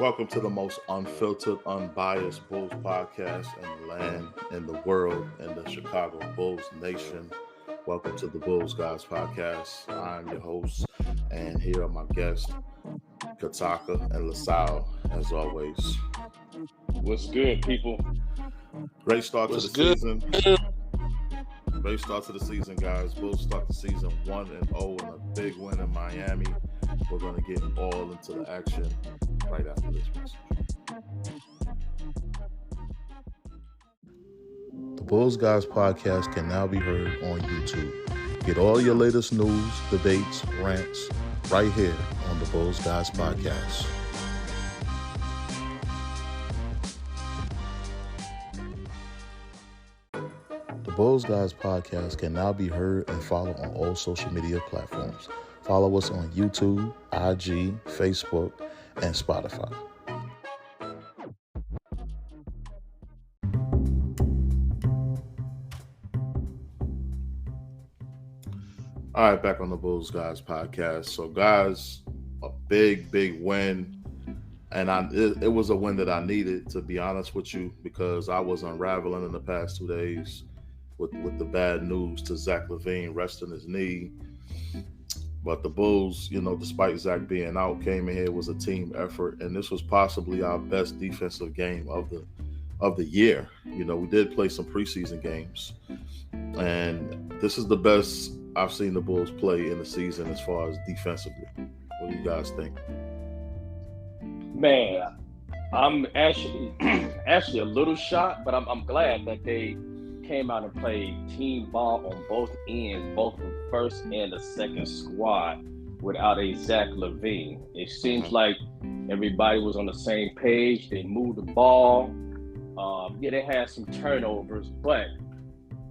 Welcome to the most unfiltered, unbiased Bulls podcast in the land, in the world, in the Chicago Bulls nation. Welcome to the Bulls Guys podcast. I'm your host, and here are my guests, Kataka and Lasalle, as always. What's good, people? Great start to the season. Great start to the season, guys. Bulls start the season 1-0 and a big win in Miami. We're going to get all into the action right after this message. The Bulls Guys podcast can now be heard on YouTube. Get all your latest news, debates, rants right here on the Bulls Guys podcast. The Bulls Guys podcast can now be heard and followed on all social media platforms. Follow us on YouTube, IG, Facebook, and Spotify. All right, back on the Bulls Guys podcast. So, guys, a big win. And it was a win that I needed, to be honest with you, because I was unraveling in the past 2 days with the bad news to Zach Lavine resting his knee. But the Bulls, despite Zach being out, came in here. It was a team effort, and this was possibly our best defensive game of the year. We did play some preseason games, and this is the best I've seen the Bulls play in the season as far as defensively. What do you guys think? Man, I'm actually a little shocked, but I'm glad that they came out and played team ball on both ends, both the first and the second squad, without a Zach Lavine. It seems like everybody was on the same page. They moved the ball. They had some turnovers, but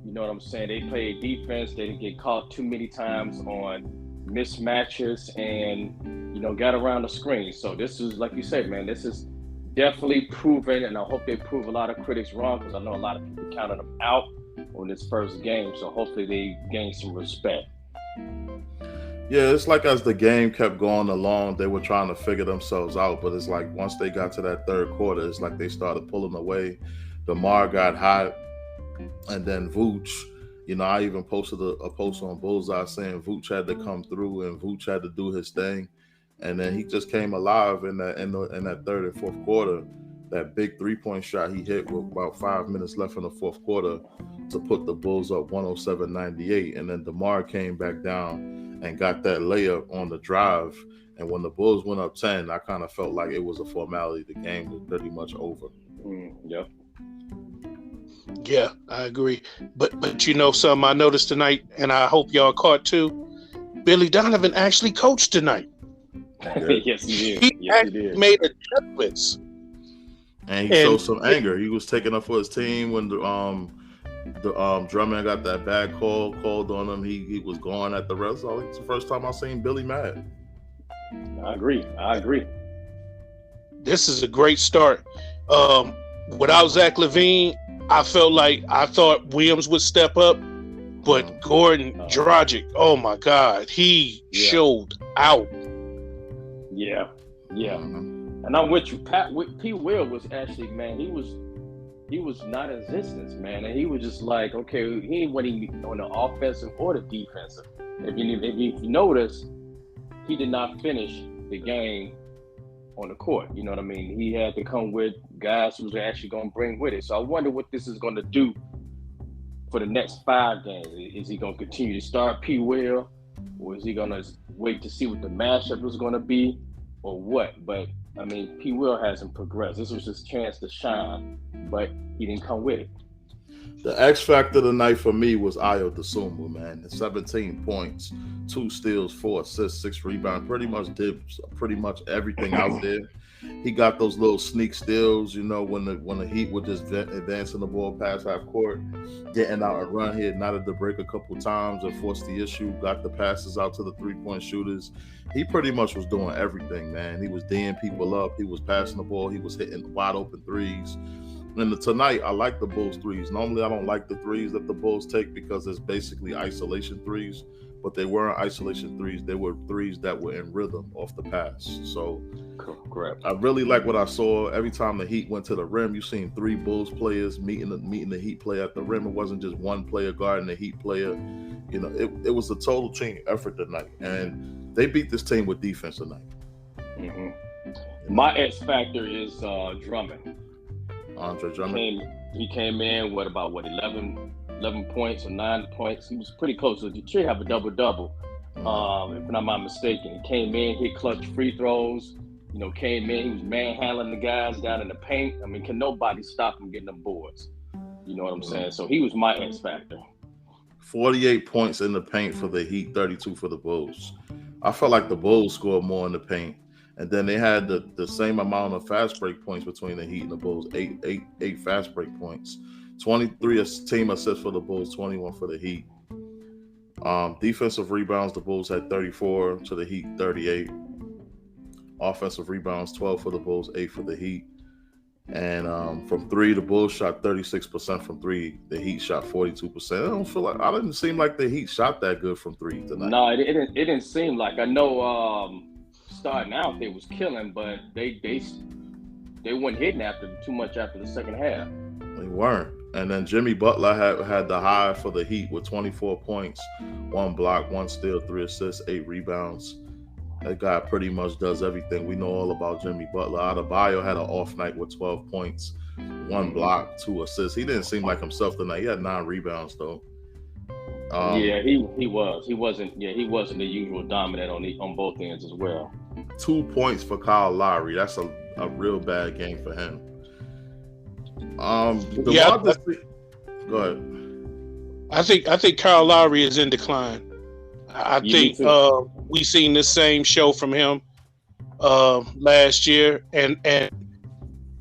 you know what I'm saying? They played defense. They didn't get caught too many times on mismatches and, got around the screen. So this is, like you said, man, this is definitely proven, and I hope they prove a lot of critics wrong, because I know a lot of people counted them out on this first game. So hopefully they gain some respect. Yeah, it's like as the game kept going along, they were trying to figure themselves out. But it's like once they got to that third quarter, it's like they started pulling away. DeMar got hot, and then Vooch. I even posted a post on Bullseye saying Vooch had to come through and Vooch had to do his thing. And then he just came alive in that third and fourth quarter. That big three-point shot he hit with about 5 minutes left in the fourth quarter to put the Bulls up 107-98. And then DeMar came back down and got that layup on the drive. And when the Bulls went up 10, I kind of felt like it was a formality. The game was pretty much over. Yep. Yeah, I agree. But something I noticed tonight, and I hope y'all caught too, Billy Donovan actually coached tonight. Yes, he did. He did. Made adjustments. And he showed some anger. He was taking up for his team when the Drummond got that bad called on him. He was going at the rest. I think it's the first time I've seen Billy mad. I agree. This is a great start. Without Zach Lavine, I thought Williams would step up, but Gordon Dragic, oh my God, he showed out. Yeah. And I'm with you. P. Will was actually, man, he was not in existence, man. And he was just like, okay, he ain't winning on the offensive or the defensive. If you notice, he did not finish the game on the court. You know what I mean? He had to come with guys who was actually going to bring with it. So I wonder what this is going to do for the next 5 games. Is he going to continue to start P. Will, or is he going to wait to see what the matchup is going to be, or what? But I mean, P. Will hasn't progressed. This was his chance to shine, but he didn't come with it. The X factor tonight for me was Ayo Dosunmu, man. 17 points, 2 steals, 4 assists, 6 rebounds. Pretty much did everything out there. He got those little sneak steals, when the Heat were just advancing the ball past half court, getting out and run. He had knotted the break a couple times and forced the issue, got the passes out to the 3-point shooters. He pretty much was doing everything, man. He was D'ing people up. He was passing the ball. He was hitting wide open threes. And tonight, I like the Bulls threes. Normally, I don't like the threes that the Bulls take because it's basically isolation threes. but they weren't isolation threes. They were threes that were in rhythm off the pass. So correct. I really like what I saw. Every time the Heat went to the rim, you seen 3 Bulls players meeting the Heat player at the rim. It wasn't just one player guarding the Heat player. You know, it was a total team effort tonight, and they beat this team with defense tonight. Mm-hmm. My X factor is Drummond. Andre Drummond. He came in with about 11 points or 9 points. He was pretty close. He should have a double-double, if I'm not mistaken. He came in, hit clutch free throws. You know, came in, he was manhandling the guys down in the paint. I mean, can nobody stop him getting them boards? You know what I'm saying? So he was my X factor. 48 points in the paint for the Heat, 32 for the Bulls. I felt like the Bulls scored more in the paint. And then they had the same amount of fast break points between the Heat and the Bulls, eight fast break points. 23 team assists for the Bulls, 21 for the Heat. Defensive rebounds, the Bulls had 34 to the Heat, 38. Offensive rebounds, 12 for the Bulls, 8 for the Heat. And from 3, the Bulls shot 36% from 3. The Heat shot 42%. I didn't seem like the Heat shot that good from 3 tonight. No, it didn't seem like. I know starting out they was killing, but they weren't hitting too much after the second half. They weren't. And then Jimmy Butler had the high for the Heat with 24 points, 1 block, 1 steal, 3 assists, 8 rebounds. That guy pretty much does everything. We know all about Jimmy Butler. Adebayo had an off night with 12 points, 1 block, 2 assists. He didn't seem like himself tonight. He had 9 rebounds though. Yeah, he was. He wasn't the usual dominant on both ends as well. 2 points for Kyle Lowry. That's a real bad game for him. Go ahead. I think Kyle Lowry is in decline. I think we seen the same show from him last year, and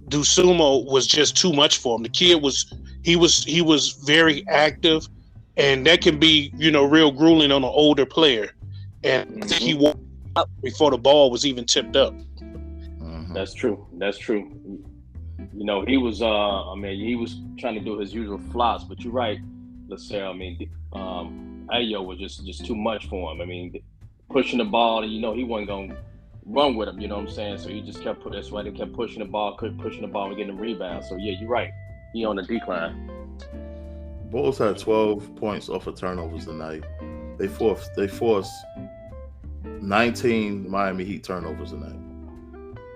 Dosunmu was just too much for him. The kid was very active, and that can be real grueling on an older player. And I think he walked up before the ball was even tipped up. That's true. He was he was trying to do his usual flops, but you're right, Lasalle. Ayo was just too much for him. I mean, pushing the ball, he wasn't going to run with him, you know what I'm saying? So he just kept pushing the ball, and getting the rebounds. So, yeah, you're right. He on the decline. Bulls had 12 points off of turnovers tonight. They forced 19 Miami Heat turnovers tonight.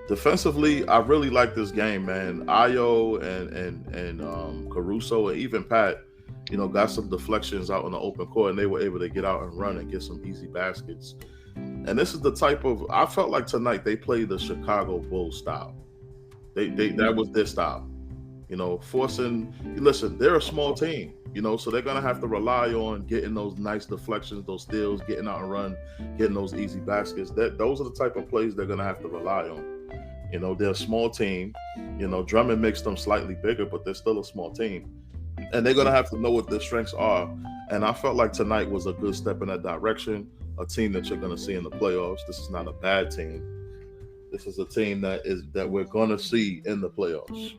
Defensively, I really like this game, man. Ayo and Caruso and even Pat, got some deflections out on the open court, and they were able to get out and run and get some easy baskets. And this is the type of, I felt like tonight they played the Chicago Bulls style. That was their style. Listen, they're a small team, so they're going to have to rely on getting those nice deflections, those steals, getting out and run, getting those easy baskets. Those are the type of plays they're going to have to rely on. They're a small team. Drummond makes them slightly bigger, but they're still a small team. And they're going to have to know what their strengths are. And I felt like tonight was a good step in that direction, a team that you're going to see in the playoffs. This is not a bad team. This is a team that we're going to see in the playoffs.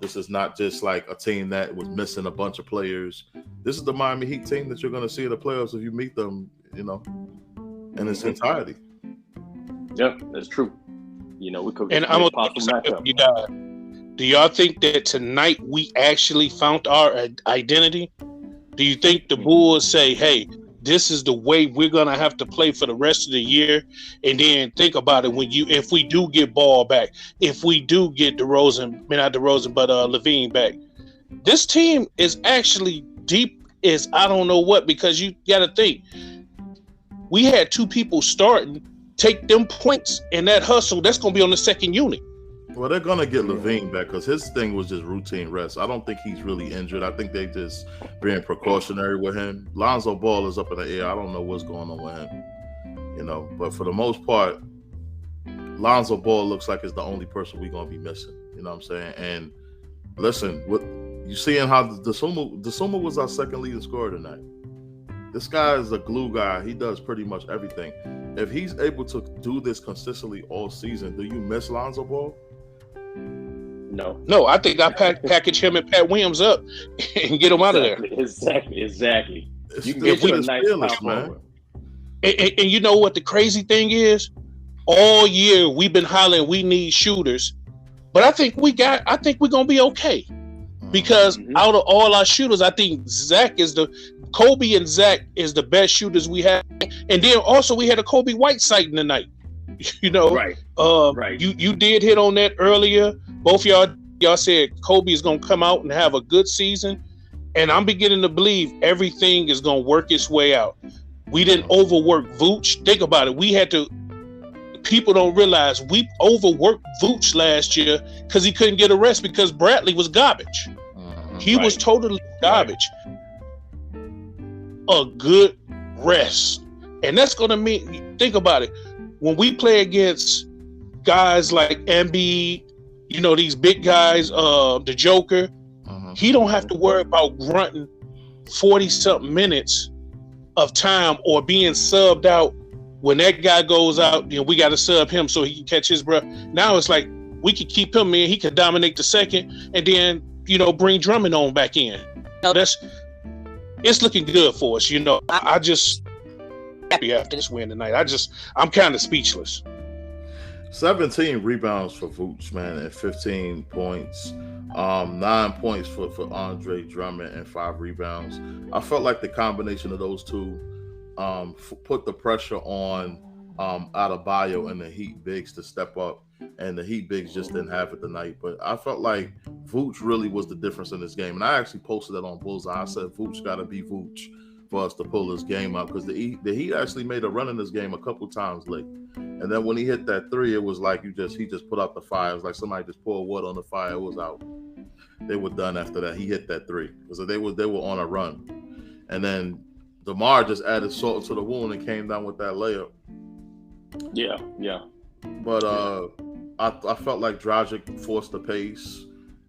This is not just like a team that was missing a bunch of players. This is the Miami Heat team that you're going to see in the playoffs if you meet them, in its entirety. Yeah, that's true. We could. And I'm going to you guys. Do y'all think that tonight we actually found our identity? Do you think the Bulls say, hey, this is the way we're going to have to play for the rest of the year? And then think about it if we do get Ball back, if we do get Lavine back, this team is actually deep as I don't know what, because you got to think, we had 2 people starting, take them points and that hustle, that's going to be on the second unit. Well, they're going to get Lavine back because his thing was just routine rest. I don't think he's really injured. I think they just being precautionary with him. Lonzo Ball is up in the air. I don't know what's going on with him, But for the most part, Lonzo Ball looks like it's the only person we're going to be missing. You know what I'm saying? And listen, you seeing how Dosunmu was our second leading scorer tonight. This guy is a glue guy. He does pretty much everything. If he's able to do this consistently all season, do you miss Lonzo Ball? No, I think I package him and Pat Williams up and get him out of there. Exactly. You can get a nice power man. And you know what the crazy thing is? All year we've been hollering we need shooters, but I think we're gonna be okay. Because out of all our shooters, I think Kobe and Zach is the best shooters we have. And then also we had a Kobe Whiteside tonight. You know, right. You did hit on that earlier. Both y'all said Kobe is gonna come out and have a good season. And I'm beginning to believe everything is gonna work its way out. We didn't overwork Vooch. Think about it. People don't realize we overworked Vooch last year because he couldn't get a rest because Bradley was garbage. He was totally garbage. A good rest. And that's going to mean, think about it. When we play against guys like Embiid, you know, these big guys, the Joker, he don't have to worry about grunting 40-something minutes of time or being subbed out. When that guy goes out, you know, we got to sub him so he can catch his breath. Now it's like we could keep him in. He could dominate the second and then, you know, bring Drummond on back in. It's looking good for us. You know, I just happy after this win tonight. I'm kind of speechless. 17 rebounds for Vooch, man, and 15 points. 9 points for Andre Drummond and 5 rebounds. I felt like the combination of those two put the pressure on Adebayo and the Heat bigs to step up, and the Heat bigs just didn't have it tonight. But I felt like Vooch really was the difference in this game, and I actually posted that on Bullseye. I said Vooch got to be Vooch for us to pull this game out, because the Heat actually made a run in this game a couple times late, and then when he hit that 3, it was like he just put out the fire. It was like somebody just poured wood on the fire. It was out. They were done after that. He hit that 3 because they were on a run, and then DeMar just added salt to the wound and came down with that layup. Yeah. But I felt like Dragic forced the pace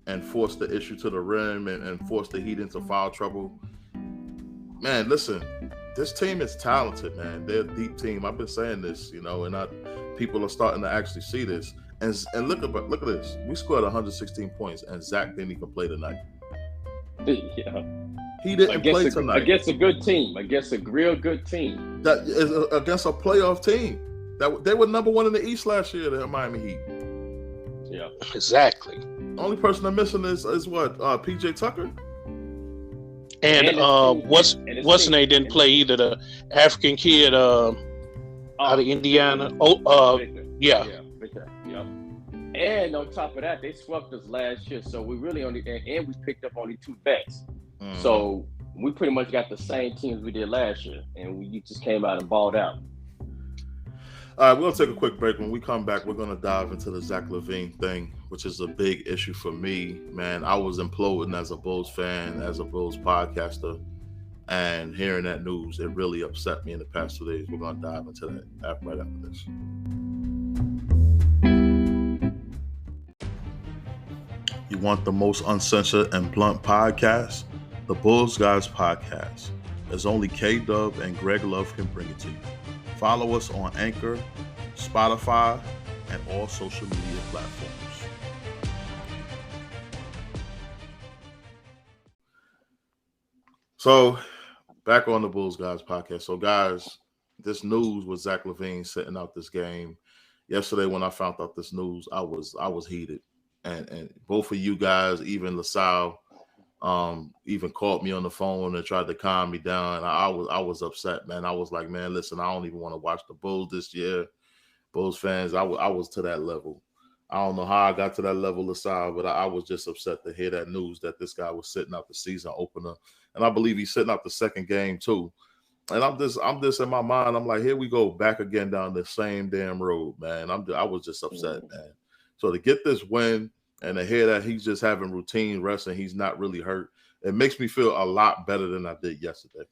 and forced the issue to the rim and forced the Heat into foul trouble. Man, listen, this team is talented, man. They're a deep team. I've been saying this, you know, and people are starting to actually see this. And look at this. We scored 116 points, and Zach didn't even play tonight. Yeah. He didn't play tonight. Against a good team. Against a real good team. That is against a playoff team. That they were number 1 in the East last year, the Miami Heat. Yeah. Exactly. The only person I'm missing is what? PJ Tucker? And what's his name didn't play either, the African kid out of Indiana. Victor. Yeah. Victor. Yeah. And on top of that, they swept us last year, so we really we picked up only 2 vets. So we pretty much got the same teams we did last year, and we just came out and balled out. All right, we're going to take a quick break. When we come back, we're going to dive into the Zach Lavine thing, which is a big issue for me, man. I was imploding as a Bulls fan, as a Bulls podcaster, and hearing that news, it really upset me in the past 2 days. We're going to dive into that right after this. You want the most uncensored and blunt podcast? The Bulls Guys Podcast. As only KDub and Greg Love can bring it to you. Follow us on Anchor, Spotify, and all social media platforms. So, back on the Bulls Guys Podcast. So, guys, this news with Zach Lavine sitting out this game. Yesterday, when I found out this news, I was heated. And both of you guys, even Lasalle, even called me on the phone and tried to calm me down. I was upset, man. I was like, man, listen, I don't even want to watch the Bulls this year. Bulls fans, I was to that level. I don't know how I got to that level, Lasalle, but I was just upset to hear that news that this guy was sitting out the season opener, and I believe he's sitting out the second game too. And I'm just in my mind, I'm like, here we go back again down the same damn road, man. I was just upset, man. So to get this win and to hear that he's just having routine rest and he's not really hurt, it makes me feel a lot better than I did yesterday.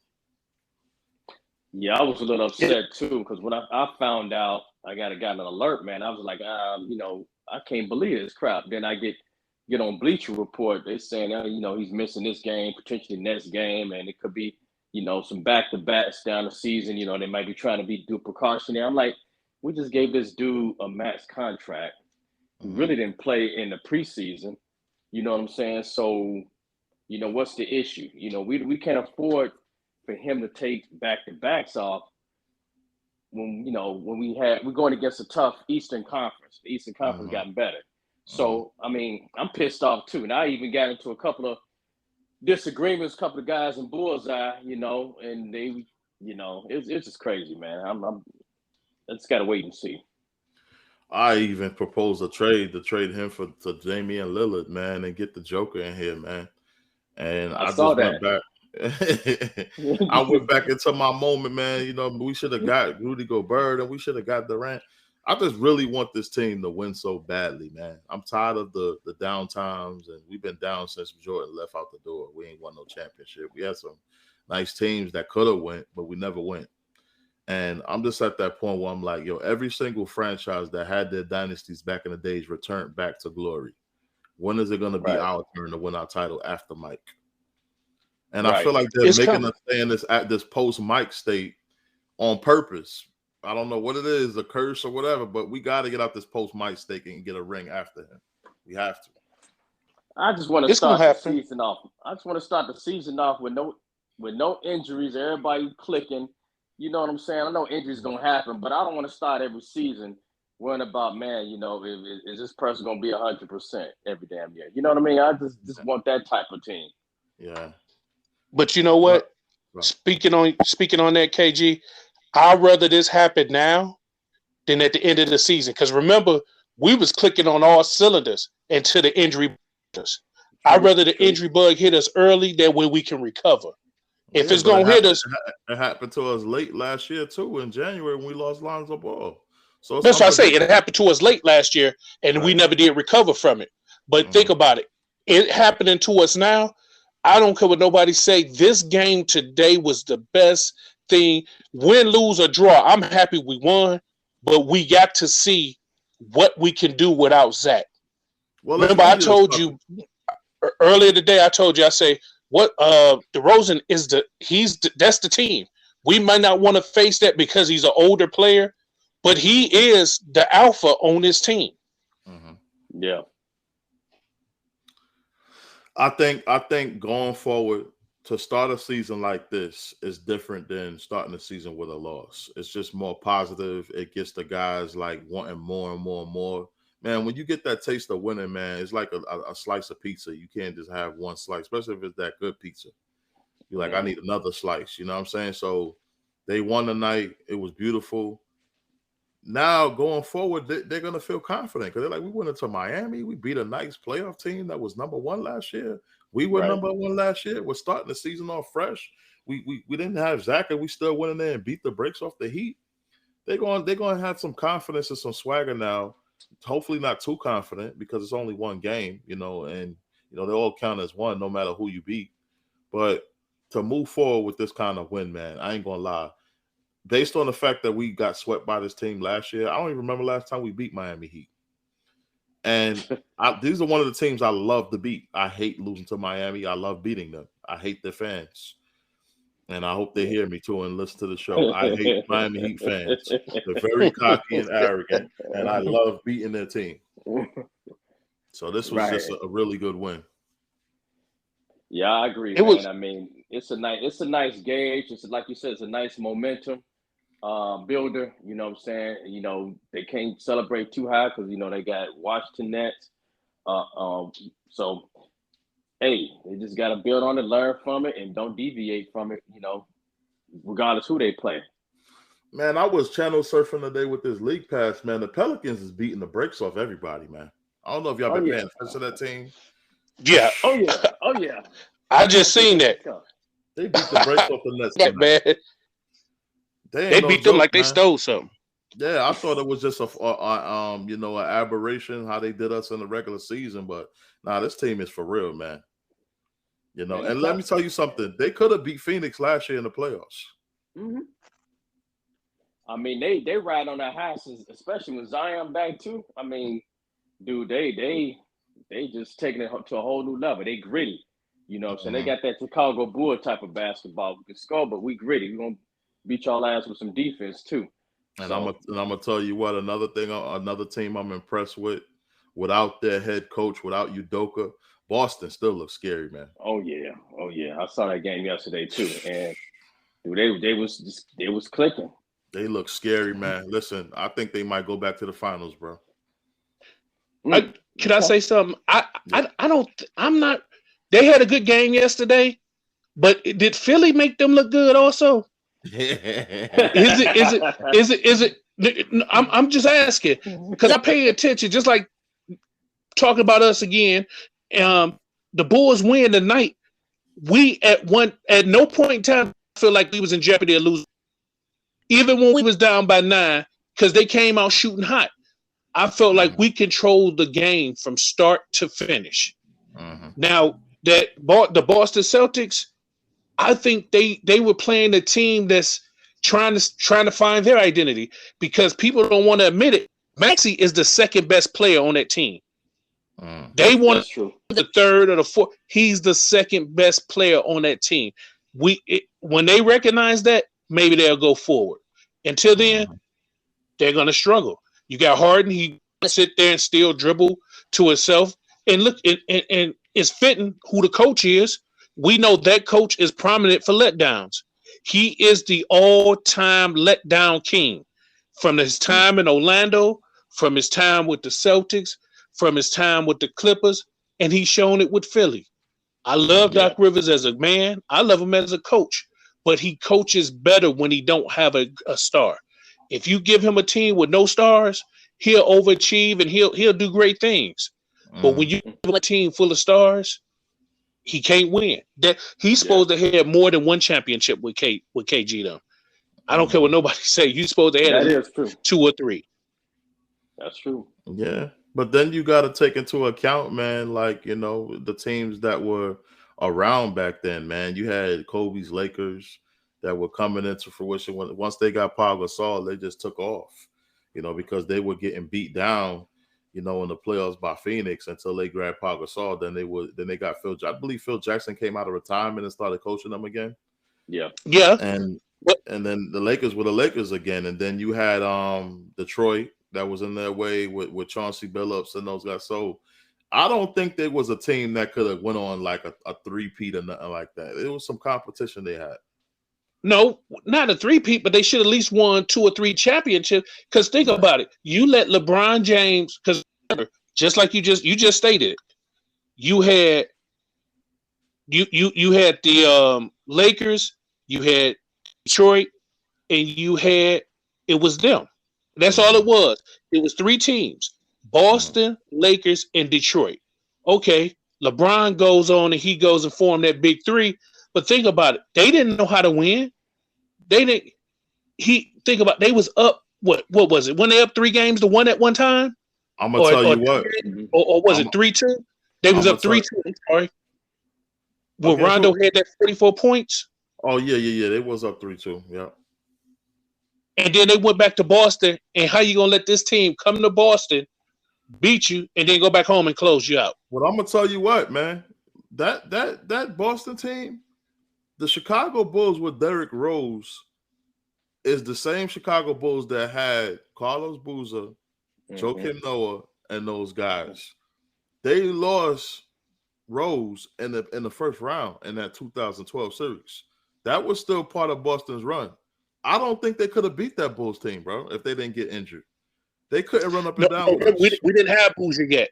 Yeah, I was a little upset too, because when I found out I got an alert, man, I was like, I can't believe this crap. Then I get on Bleacher Report, they saying, he's missing this game, potentially next game, and it could be, some back-to-backs down the season. They might be trying to do precautionary. I'm like, we just gave this dude a max contract. He really didn't play in the preseason. You know what I'm saying? So, what's the issue? We can't afford for him to take back-to-backs off we're going against a tough Eastern Conference. The Eastern Conference gotten better. So I mean, I'm pissed off too. And I even got into a couple of disagreements, a couple of guys in Bullseye, and they, it's just crazy, man. I just gotta wait and see. I even proposed a trade to trade him for Damian Lillard, man, and get the Joker in here, man. And I just went back. I went back into my moment, man. We should have got Rudy Gobert and we should have got Durant. I just really want this team to win so badly, man. I'm tired of the down times, and we've been down since Jordan left out the door. We ain't won no championship. We had some nice teams that could have went, but we never went. And I'm just at that point where I'm like, yo, every single franchise that had their dynasties back in the days returned back to glory. When is it going to be our turn to win our title after Mike? And I feel like they're making us stay in this post-Mike state on purpose. I don't know what it is, a curse or whatever, but we got to get out this post-Mike state and get a ring after him. We have to. I just want to start the season off. I just want to start the season off with no injuries, everybody clicking. You know what I'm saying? I know injuries going to happen, but I don't want to start every season worrying about, man, is this person going to be 100% every damn year? You know what I mean? I just want that type of team. Yeah. But you know what? Right. Speaking on that, KG, I'd rather this happen now than at the end of the season. Because remember, we was clicking on all cylinders until the injury bugged us. I'd rather the injury bug hit us early than when we can recover. If it's going to hit us. It happened to us late last year, too, in January when we lost Lonzo Ball. So that's what I say. It happened to us late last year, and we never did recover from it. But think about it. It happening to us now. I don't care what nobody say. This game today was the best thing. Win, lose, or draw. I'm happy we won, but we got to see what we can do without Zach. Well, remember, I told you earlier today, I say, what DeRozan is that's the team. We might not want to face that because he's an older player, but he is the alpha on this team. Mm-hmm. Yeah. I think going forward, to start a season like this is different than starting a season with a loss. It's just more positive. It gets the guys like wanting more and more and more. Man, when you get that taste of winning, man, it's like a slice of pizza. You can't just have one slice, especially if it's that good pizza. You're like, I need another slice. You know what I'm saying? So they won tonight. It was beautiful. Now, going forward, they're going to feel confident because they're like, we went into Miami. We beat a nice playoff team that was number one last year. We were number one last year. We're starting the season off fresh. We didn't have Zach, and we still went in there and beat the brakes off the Heat. They're going to have some confidence and some swagger now. Hopefully not too confident because it's only one game, and they all count as one no matter who you beat. But to move forward with this kind of win, man, I ain't going to lie. Based on the fact that we got swept by this team last year, I don't even remember last time we beat Miami Heat. And these are one of the teams I love to beat. I hate losing to Miami. I love beating them. I hate their fans. And I hope they hear me too and listen to the show. I hate Miami Heat fans. They're very cocky and arrogant, and I love beating their team. So this was just a really good win. Yeah, I agree. I mean, it's a nice gauge. It's like you said, it's a nice momentum builder. You know what I'm saying? They can't celebrate too high because they got Washington Nets. So. Hey, they just got to build on it, learn from it, and don't deviate from it, regardless who they play. Man, I was channel surfing today with this league pass, man. The Pelicans is beating the brakes off everybody, man. I don't know if y'all been paying attention to that team. Yeah. Oh, yeah. I just seen that. They beat the brakes off the Nets. That bad. They beat them like they stole something. Yeah, I thought it was just an aberration how they did us in the regular season, but this team is for real, man. And let me tell you something. They could have beat Phoenix last year in the playoffs. Mm-hmm. I mean, they ride on that high, especially with Zion back too. I mean, dude, they just taking it to a whole new level. They gritty, So they got that Chicago Bull type of basketball. We can score, but we gritty. We're gonna beat y'all ass with some defense too. And I'm gonna tell you what, another team I'm impressed with, without their head coach, without Udoka, Boston still looks scary, man. Oh yeah. I saw that game yesterday too, and dude, they was clicking. They look scary, man. Listen, I think they might go back to the finals, bro. Can I say something? I don't. I'm not. They had a good game yesterday, but did Philly make them look good? Also, is it? I'm just asking because I pay attention. Just like talking about us again. The Bulls win tonight. We at no point in time feel like we was in jeopardy of losing, even when we was down by 9, because they came out shooting hot. I felt like we controlled the game from start to finish. Now that the Boston Celtics, I think they were playing a team that's trying to find their identity because people don't want to admit it. Maxey is the second best player on that team. They want the third or the fourth. He's the second best player on that team. When they recognize that, maybe they'll go forward. Until then, they're going to struggle. You got Harden. He sit there and still dribble to himself. And look, and it's fitting who the coach is. We know that coach is prominent for letdowns. He is the all-time letdown king. From his time in Orlando, from his time with the Celtics, from his time with the Clippers, and he's shown it with Philly. I love Doc Rivers as a man. I love him as a coach. But he coaches better when he don't have a star. If you give him a team with no stars, he'll overachieve and he'll do great things. But when you give him a team full of stars, he can't win. He's supposed to have more than one championship with KG though. I don't care what nobody say. You're supposed to have 2 or 3. That's true. Yeah. But then you got to take into account, man, like, the teams that were around back then, man. You had Kobe's Lakers that were coming into fruition. Once they got Pau Gasol, they just took off, because they were getting beat down, in the playoffs by Phoenix until they grabbed Pau Gasol. Then they got Phil. I believe Phil Jackson came out of retirement and started coaching them again. Yeah. And then the Lakers were the Lakers again. And then you had Detroit that was in their way with Chauncey Billups and those guys. So I don't think there was a team that could have went on like a three-peat or nothing like that. It was some competition they had. No, not a three-peat, but they should at least won 2 or 3 championships. Because think about it. You let LeBron James, because just like you just stated, you had the Lakers, you had Detroit, and it was them. That's all it was. It was 3 teams: Boston, Lakers, and Detroit. Okay, LeBron goes on and he goes and form that big 3. But think about it. They didn't know how to win. They was up. What was it? When they up 3 games to 1 at one time? I'm gonna tell you what. Or was it 3-2? They was up 3-2. I'm sorry. Well, Rondo had that 44 points. Oh yeah. They was up 3-2. Yeah. And then they went back to Boston. And how you gonna let this team come to Boston, beat you, and then go back home and close you out? Well, I'm gonna tell you what, man. That Boston team, the Chicago Bulls with Derrick Rose, is the same Chicago Bulls that had Carlos Boozer, Joakim Noah, and those guys. They lost Rose in the first round in that 2012 series. That was still part of Boston's run. I don't think they could have beat that Bulls team, bro, if they didn't get injured. They couldn't run up and down. We didn't have Boozer yet.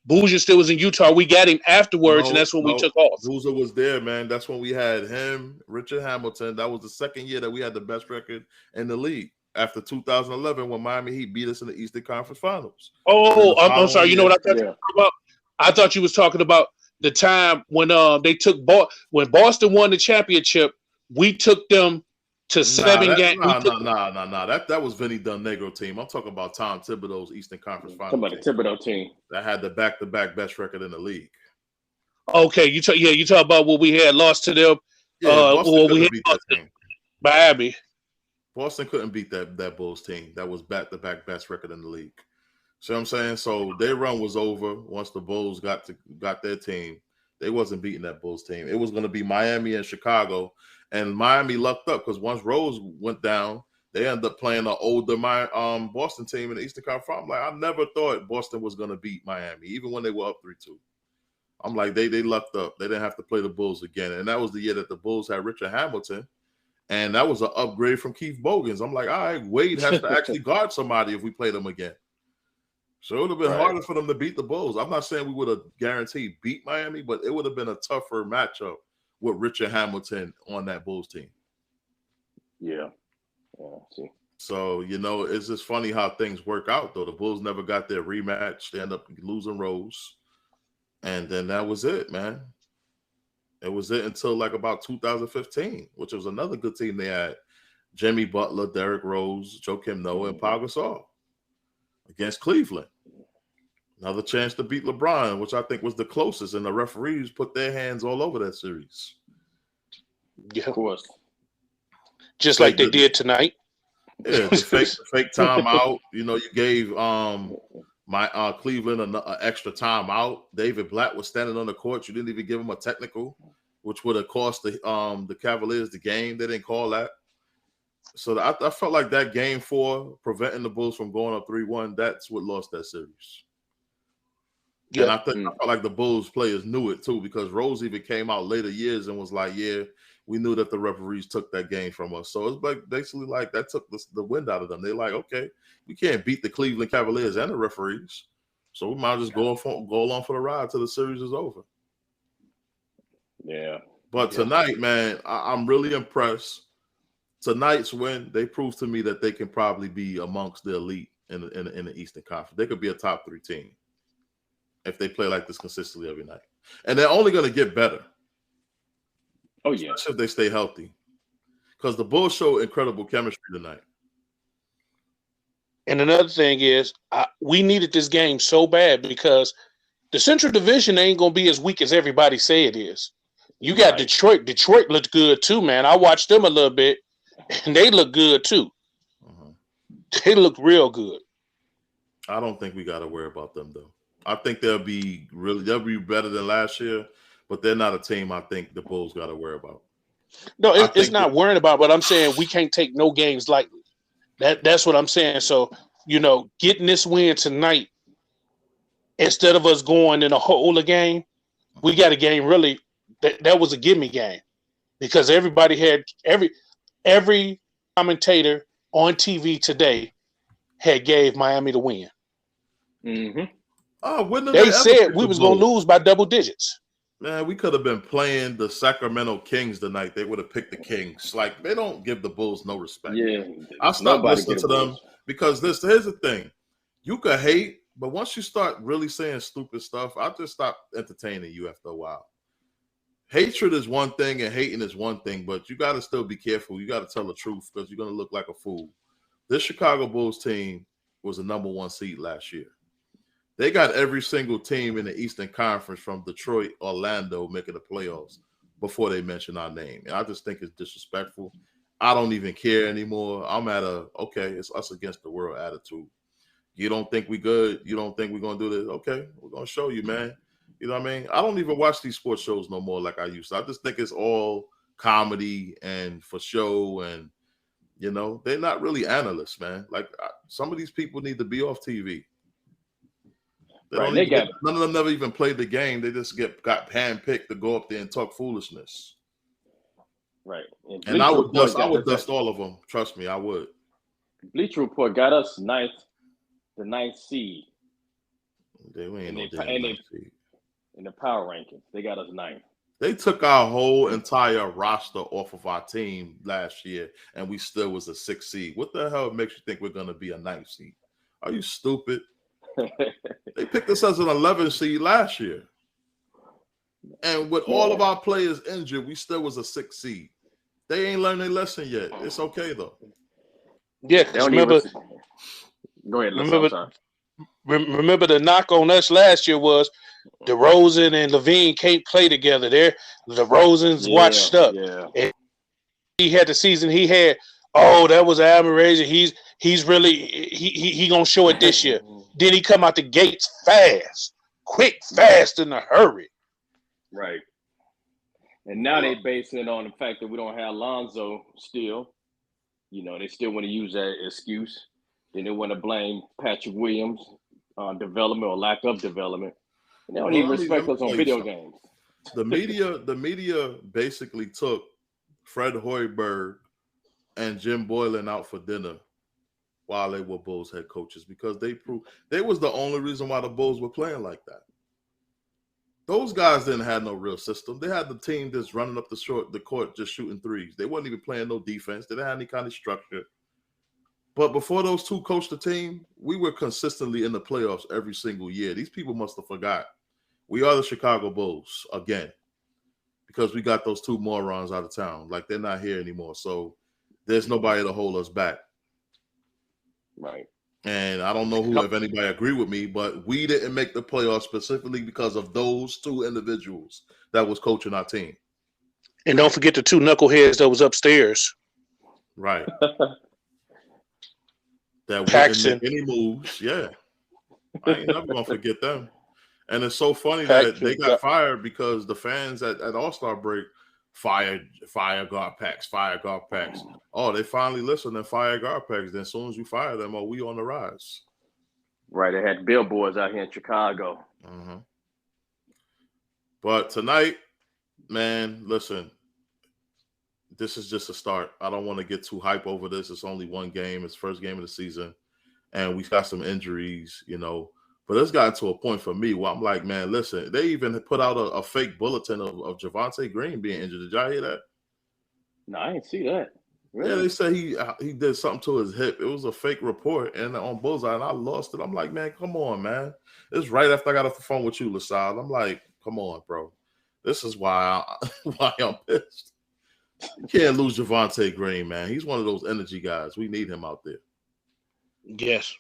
Boozer still was in Utah. We got him afterwards, and that's when we took off. Boozer was there, man. That's when we had him, Richard Hamilton. That was the second year that we had the best record in the league after 2011 when Miami Heat beat us in the Eastern Conference Finals. Oh, I'm sorry. You know what I thought you were talking about? I thought you was talking about the time when when Boston won the championship. We took them to 7 games. Nah. That was Vinny Del Negro team. I'm talking about Tom Thibodeau's Eastern Conference Finals. Talking about the Thibodeau team that had the back-to-back best record in the league. Okay, you talk about what we had lost to them. Boston couldn't beat that team. Miami. Boston couldn't beat that Bulls team. That was back-to-back best record in the league. See what I'm saying? So their run was over once the Bulls got their team. They wasn't beating that Bulls team. It was going to be Miami and Chicago. And Miami lucked up because once Rose went down, they ended up playing an older Boston team in the Eastern Conference. I'm like, I never thought Boston was going to beat Miami, even when they were up 3-2. I'm like, they lucked up. They didn't have to play the Bulls again. And that was the year that the Bulls had Richard Hamilton And that was an upgrade from Keith Bogans. I'm like, all right, Wade has to actually guard somebody if we play them again. So it would have been harder for them to beat the Bulls. I'm not saying we would have guaranteed beat Miami, but it would have been a tougher matchup with Richard Hamilton on that Bulls team. Yeah. See. So, it's just funny how things work out, though. The Bulls never got their rematch. They end up losing Rose. And then that was it, man. It was it until like about 2015, which was another good team. They had Jimmy Butler, Derrick Rose, Joakim Noah, and Pau Gasol against Cleveland. Another chance to beat LeBron, which I think was the closest, and the referees put their hands all over that series. Yeah, of course. Just like they did tonight. Yeah, the fake timeout. You gave my Cleveland an extra timeout. David Blatt was standing on the court. You didn't even give him a technical, which would have cost the Cavaliers the game. They didn't call that. So I felt like that game 4, preventing the Bulls from going up 3-1, that's what lost that series. Yeah. And I felt like the Bulls players knew it too, because Rose even came out later years and was like, yeah, we knew that the referees took that game from us. So it's like basically like that took the wind out of them. They're like, okay, we can't beat the Cleveland Cavaliers and the referees, so we might just go along for the ride till the series is over. Yeah. But tonight, man, I'm really impressed. Tonight's win, they proved to me that they can probably be amongst the elite in the Eastern Conference. They could be a top 3 team if they play like this consistently every night. And they're only going to get better. Oh, yeah. Especially if they stay healthy. Because the Bulls show incredible chemistry tonight. And another thing is, we needed this game so bad because the Central Division ain't going to be as weak as everybody say it is. You got Detroit. Detroit looked good too, man. I watched them a little bit, and they look good too. They look real good. I don't think we got to worry about them, though. I think they'll be better than last year, but they're not a team I think the Bulls got to worry about. No, it's not worrying about, but I'm saying we can't take no games lightly. That's what I'm saying. So, getting this win tonight, instead of us going in a whole game, we got a game really that was a gimme game, because everybody had every commentator on TV today had gave Miami the win. Mm-hmm. They said we was going to lose by double digits. Man, we could have been playing the Sacramento Kings tonight. They would have picked the Kings. Like, they don't give the Bulls no respect. Yeah, I stopped listening to them because here's the thing. You could hate, but once you start really saying stupid stuff, I'll just stop entertaining you after a while. Hatred is one thing and hating is one thing, but you got to still be careful. You got to tell the truth, because you're going to look like a fool. This Chicago Bulls team was the number 1 seed last year. They got every single team in the Eastern Conference from Detroit, Orlando making the playoffs before they mention our name. And I just think it's disrespectful. I don't even care anymore. I'm at it's us against the world attitude. You don't think we good? You don't think we're going to do this? Okay, we're going to show you, man. You know what I mean? I don't even watch these sports shows no more like I used to. I just think it's all comedy and for show, and, they're not really analysts, man. Like, some of these people need to be off TV. None of them never even played the game. They just got handpicked to go up there and talk foolishness. Right. And I would dust all of them. Trust me, I would. Bleacher Report got us the ninth seed. We ain't no seed. In the power rankings, they got us 9th. They took our whole entire roster off of our team last year, and we still was a 6th seed. What the hell makes you think we're going to be a 9th seed? Are you stupid? They picked us as an 11th seed last year. And with all of our players injured, we still was a 6th seed. They ain't learned their lesson yet. It's okay, though. Yeah, remember, go ahead. Remember the knock on us last year was DeRozan and Lavine can't play together. DeRozan's washed up. Yeah. And he had the season he had. Oh, that was admiration. He's really he gonna show it this year. Then he come out the gates fast in a hurry. Right. And now they basing it on the fact that we don't have Lonzo still. They still want to use that excuse. Then they want to blame Patrick Williams on development or lack of development. And they don't even respect us on video games. The media basically took Fred Hoiberg and Jim Boylan out for dinner while they were Bulls head coaches because they was the only reason why the Bulls were playing like that. Those guys didn't have no real system. They had the team just running up the court, just shooting threes. They wasn't even playing no defense. They didn't have any kind of structure. But before those two coached the team, we were consistently in the playoffs every single year. These people must have forgot. We are the Chicago Bulls again because we got those two morons out of town. Like, they're not here anymore. So there's nobody to hold us back. Right. And I don't know if anybody agree with me, but we didn't make the playoffs specifically because of those two individuals that was coaching our team. And don't forget the two knuckleheads that was upstairs. Right. That Paxton. wouldn't make any moves. Yeah. I ain't never going to forget them. And it's so funny that they got fired because the fans at All-Star break fire Garpax. Oh, they finally listened and fire Garpax. Then as soon as you fire them, we on the rise. Right. They had billboards out here in Chicago. Mm-hmm. But tonight, man, listen, this is just a start. I don't want to get too hype over this. It's only one game. It's first game of the season. And we got some injuries, But it's gotten to a point for me where I'm like, man, listen, they even put out a fake bulletin of Javonte Green being injured. Did y'all hear that? No, I didn't see that. Really? Yeah, they said he did something to his hip. It was a fake report, and on Bullseye, and I lost it. I'm like, man, come on, man. It's right after I got off the phone with you, Lasalle. I'm like, come on, bro. This is why I'm pissed. You can't lose Javonte Green, man. He's one of those energy guys. We need him out there. Yes.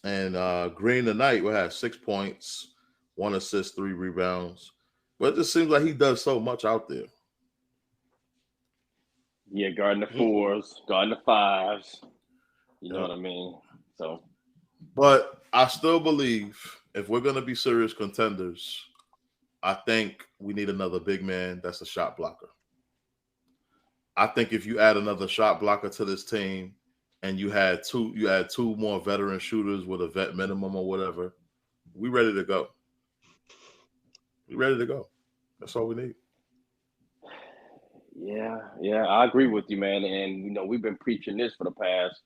And Green tonight will have 6 points, 1 assist, 3 rebounds. But it just seems like he does so much out there. Yeah, guarding the 4s, guarding the 5s. You know what I mean? So, but I still believe if we're going to be serious contenders, I think we need another big man that's a shot blocker. I think if you add another shot blocker to this team, and you had two more veteran shooters with a vet minimum or whatever, we ready to go. We ready to go. That's all we need. Yeah, I agree with you, man. And we've been preaching this for the past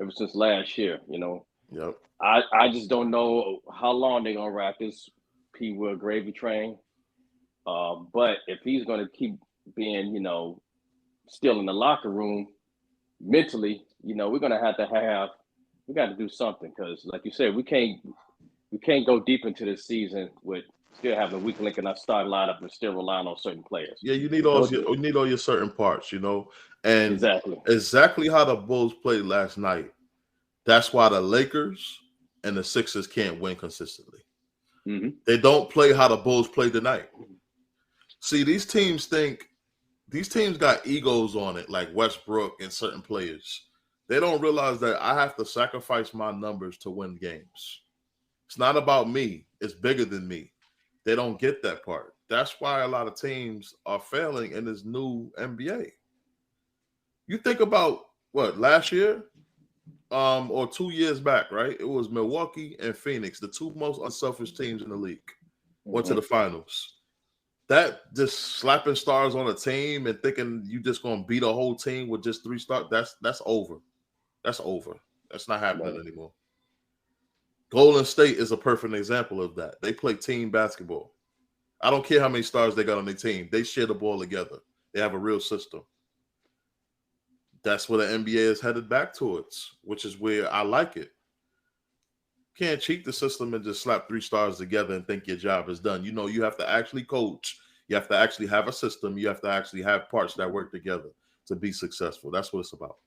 ever since last year. Yep. I just don't know how long they're gonna ride this P. Will gravy train. But if he's gonna keep being, still in the locker room mentally, we're gonna have to we got to do something because, like you said, we can't go deep into this season with still having a weak link in our starting lineup and still relying on certain players. Yeah, you need all your certain parts, and exactly how the Bulls played last night. That's why the Lakers and the Sixers can't win consistently. Mm-hmm. They don't play how the Bulls played tonight. See, these teams got egos on it, like Westbrook and certain players. They don't realize that I have to sacrifice my numbers to win games. It's not about me. It's bigger than me. They don't get that part. That's why a lot of teams are failing in this new NBA. You think about last year or 2 years back, right? It was Milwaukee and Phoenix, the two most unselfish teams in the league, went to the finals. That just slapping stars on a team and thinking you just gonna beat a whole team with just 3 stars, that's over. That's over. That's not happening anymore. Golden State is a perfect example of that. They play team basketball. I don't care how many stars they got on their team. They share the ball together. They have a real system. That's where the NBA is headed back towards, which is where I like it. Can't cheat the system and just slap 3 stars together and think your job is done. You have to actually coach. You have to actually have a system. You have to actually have parts that work together to be successful. That's what it's about.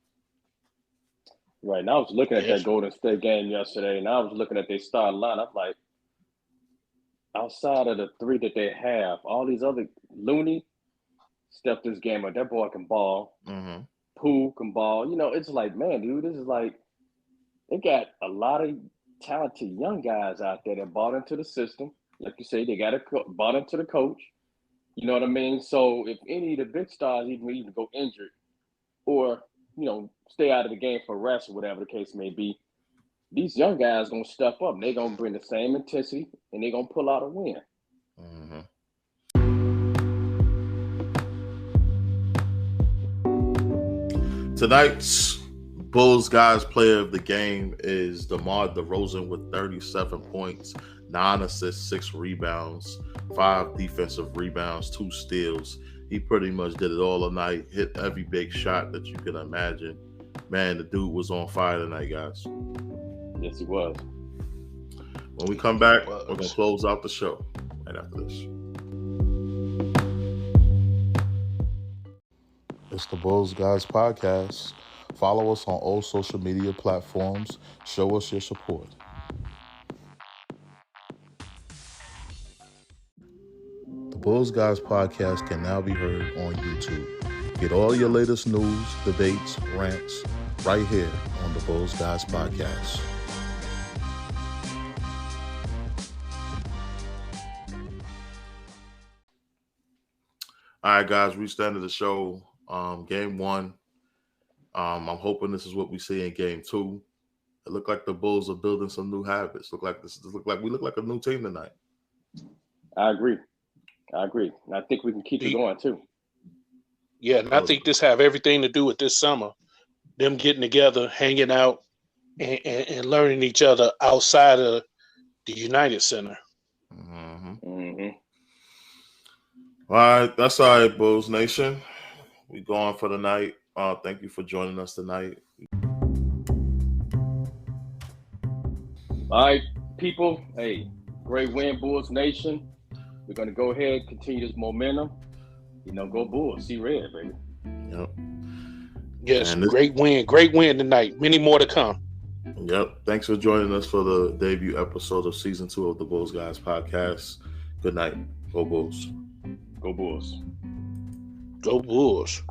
Right. And I was looking at that Golden State game yesterday, and I was looking at their starting lineup. Like, outside of the 3 that they have, all these other Looney stepped this game up. That boy can ball. Mm-hmm. Poole can ball. It's like, man, dude, this is like they got a lot of talented young guys out there that bought into the system. Like you say, they got bought into the coach. You know what I mean? So if any of the big stars even go injured or, stay out of the game for rest or whatever the case may be, these young guys going to step up. They're going to bring the same intensity, and they're going to pull out a win. Mm-hmm. Tonight's Bulls guys player of the game is DeMar DeRozan with 37 points, 9 assists, 6 rebounds, 5 defensive rebounds, 2 steals. He pretty much did it all tonight, hit every big shot that you can imagine. Man, the dude was on fire tonight, guys. Yes, he was. When we come back, we're going to close out the show right after this. It's the Bulls Guys Podcast. Follow us on all social media platforms. Show us your support. The Bulls Guys Podcast can now be heard on YouTube. Get all your latest news, debates, rants right here on the Bulls Guys Podcast. All right, guys, we started the show. Game 1. I'm hoping this is what we see in game 2. It looked like the Bulls are building some new habits. We look like a new team tonight. I agree. And I think we can keep it going too. Yeah, and I think this have everything to do with this summer. Them getting together, hanging out, and learning each other outside of the United Center. All right, that's all right, Bulls Nation. We going for the night. Thank you for joining us tonight. All right, people. Hey, great win, Bulls Nation. We're going to go ahead, continue this momentum. Go Bulls. See red, baby. Yep. Yes, great win tonight. Many more to come. Yep. Thanks for joining us for the debut episode of season 2 of the Bulls Guys Podcast. Good night. Go Bulls. Go Bulls. Go Bulls.